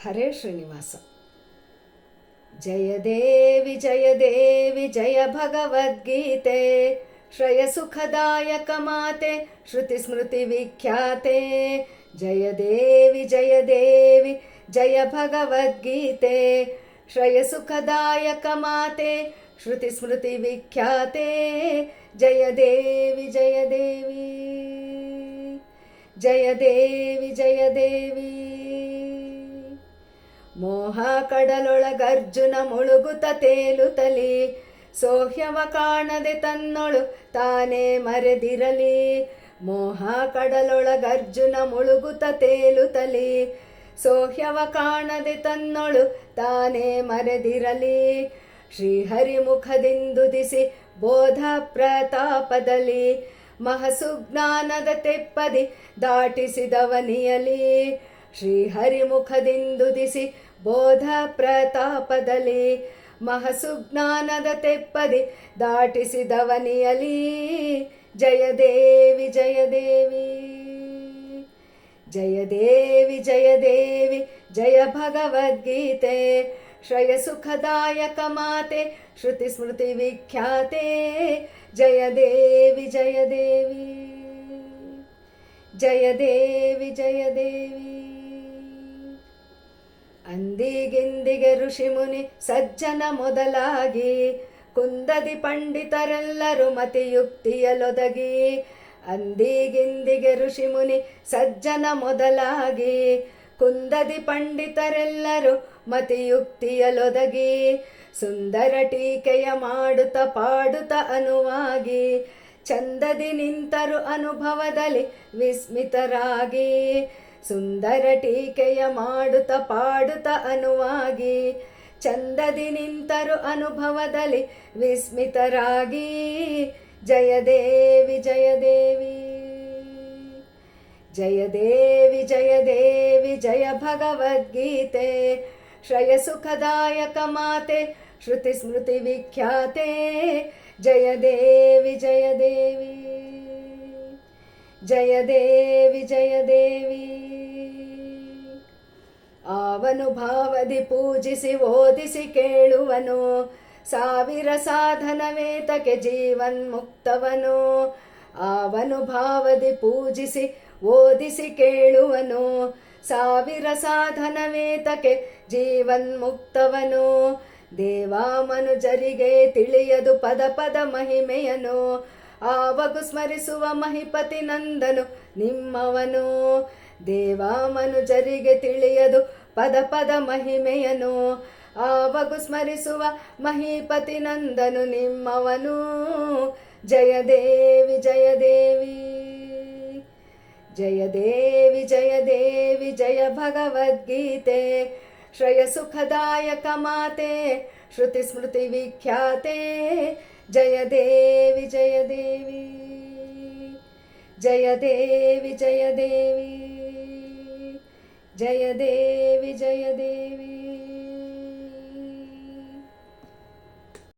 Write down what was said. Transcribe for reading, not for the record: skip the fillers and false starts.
ಹರೇ ಶ್ರೀನಿವಾಸ. ಜಯ ದೇವಿ ಜಯ ದೇವಿ ಜಯ ಭಗವದ್ಗೀತೆ, ಶ್ರೇಯ ಸುಖದಾಯಕ ಮಾತೆ ಶ್ರುತಿ ಸ್ಮೃತಿ ವಿಖ್ಯಾತೆ. ಜಯ ದೇವಿ ಜಯ ದೇವಿ ಜಯ ಭಗವದ್ಗೀತೆ, ಶ್ರೇಯ ಸುಖದಾಯಕ ಮಾತೆ ಶ್ರುತಿ ಸ್ಮೃತಿ ವಿಖ್ಯಾತೆ. ಜಯ ದೇವಿ ಜಯ ದೇವಿ ಜಯ ದೇವಿ ಜಯ ದೇವಿ. ಮೋಹ ಕಡಲೊಳಗರ್ಜುನ ಮುಳುಗುತ್ತ ತೇಲುತ್ತಲಿ, ಸೋಹ್ಯವ ಕಾಣದೆ ತನ್ನೊಳು ತಾನೇ ಮರೆದಿರಲಿ. ಮೋಹ ಕಡಲೊಳಗರ್ಜುನ ಮುಳುಗುತ್ತ ತೇಲುತ್ತಲಿ, ಸೋಹ್ಯವ ಕಾಣದೆ ತನ್ನೊಳು ತಾನೇ ಮರೆದಿರಲಿ. ಶ್ರೀಹರಿ ಮುಖದಿಂದುದಿಸಿ ಬೋಧ ಪ್ರತಾಪದಲ್ಲಿ, ಮಹಸುಜ್ಞಾನದ ತೆಪ್ಪದಿ ದಾಟಿಸಿದವನಿಯಲಿ. ಶ್ರೀಹರಿ ಮುಖದಿಂದುದಿಸಿ ಬೋಧ ಪ್ರತಾಪದಲ್ಲಿ, ಮಹಸುಜ್ಞಾನದ ತೆಪ್ಪದಿ ದಾಟಿಸಿದವನಿಯಲಿ. ಜಯ ದೇವಿ ಜಯ ದೇವಿ ಜಯ ದೇವಿ ಜಯ ದೇವಿ ಜಯ ಭಗವದ್ಗೀತೆ, ಶ್ರೇಯ ಸುಖದಾಯಕ ಮಾತೆ ಶ್ರುತಿ ಸ್ಮೃತಿ ವಿಖ್ಯಾತೆ. ಜಯ ದೇವಿ ಜಯ ದೇವಿ ಜಯ ದೇವಿ ಜಯ ದೇವಿ. ಅಂದಿಗಿಂದಿಗೆ ಋಷಿ ಮುನಿ ಸಜ್ಜನ ಮೊದಲಾಗಿ, ಕುಂದದಿ ಪಂಡಿತರೆಲ್ಲರೂ ಮತಿಯುಕ್ತಿಯಲೊದಗಿ. ಅಂದಿಗಿಂದಿಗೆ ಋಷಿ ಮುನಿ ಸಜ್ಜನ ಮೊದಲಾಗಿ, ಕುಂದದಿ ಪಂಡಿತರೆಲ್ಲರೂ ಮತಿಯುಕ್ತಿಯಲೊದಗಿ. ಸುಂದರ ಟೀಕೆಯ ಮಾಡುತ್ತ ಪಾಡುತ್ತ ಅನುವಾಗಿ, ಚಂದದಿ ನಿಂತರು ಅನುಭವದಲ್ಲಿ ವಿಸ್ಮಿತರಾಗಿ. ಸುಂದರ ಟೀಕೆಯ ಮಾಡುತ್ತ ಪಾಡುತ್ತ ಅನುವಾಗಿ, ಚಂದದಿ ನಿಂತರು ಅನುಭವದಲ್ಲಿ ವಿಸ್ಮಿತರಾಗಿ. ಜಯ ದೇವಿ ಜಯ ದೇವಿ ಜಯ ದೇವಿ ಜಯ ದೇವಿ ಜಯ ಭಗವದ್ಗೀತೆ, ಶ್ರೇಯ ಸುಖದಾಯಕ ಮಾತೆ ಶ್ರುತಿ ಸ್ಮೃತಿ ವಿಖ್ಯಾತೆ. ಜಯ ದೇವಿ ಜಯ ದೇವಿ ಜಯ ದೇವಿ ಜಯ ದೇವಿ. ಅವನು ಭಾವದಿ ಪೂಜಿಸಿ ಓದಿಸಿ ಕೇಳುವನು, ಸಾವಿರ ಸಾಧನವೇತಕ್ಕೆ ಜೀವನ್ಮುಕ್ತವನು. ಅವನು ಭಾವದಿ ಪೂಜಿಸಿ ಓದಿಸಿ ಕೇಳುವನು, ಸಾವಿರ ಸಾಧನವೇತಕ್ಕೆ ಜೀವನ್ಮುಕ್ತವನು. ದೇವಾ ಮನುಜರಿಗೆ ತಿಳಿಯದು ಪದ ಪದ ಮಹಿಮೆಯನು, ಆವಗು ಸ್ಮರಿಸುವ ಮಹಿಪತಿ ನಂದನು ನಿಮ್ಮವನು. ದೇವಾ ಮನುಜರಿಗೆ ತಿಳಿಯದು ಪದ ಪದ ಮಹಿಮೆಯನು, ಆವಗು ಸ್ಮರಿಸುವ ಮಹಿಪತಿ ನಂದನು ನಿಮ್ಮವನು. ಜಯ ದೇವಿ ಜಯ ದೇವಿ ಜಯ ದೇವಿ ಜಯ ದೇವಿ ಜಯ ಭಗವದ್ಗೀತೆ, ಶ್ರೇಯ ಸುಖದಾಯಕ ಮಾತೆ ಶ್ರುತಿ ಸ್ಮೃತಿ ವಿಖ್ಯಾತೆ. ಜಯ ದೇವಿ ಜಯ ದೇವಿ ಜಯ ದೇವಿ ಜಯ ದೇವಿ ಜಯ ದೇವಿ ಜಯ ದೇವಿ.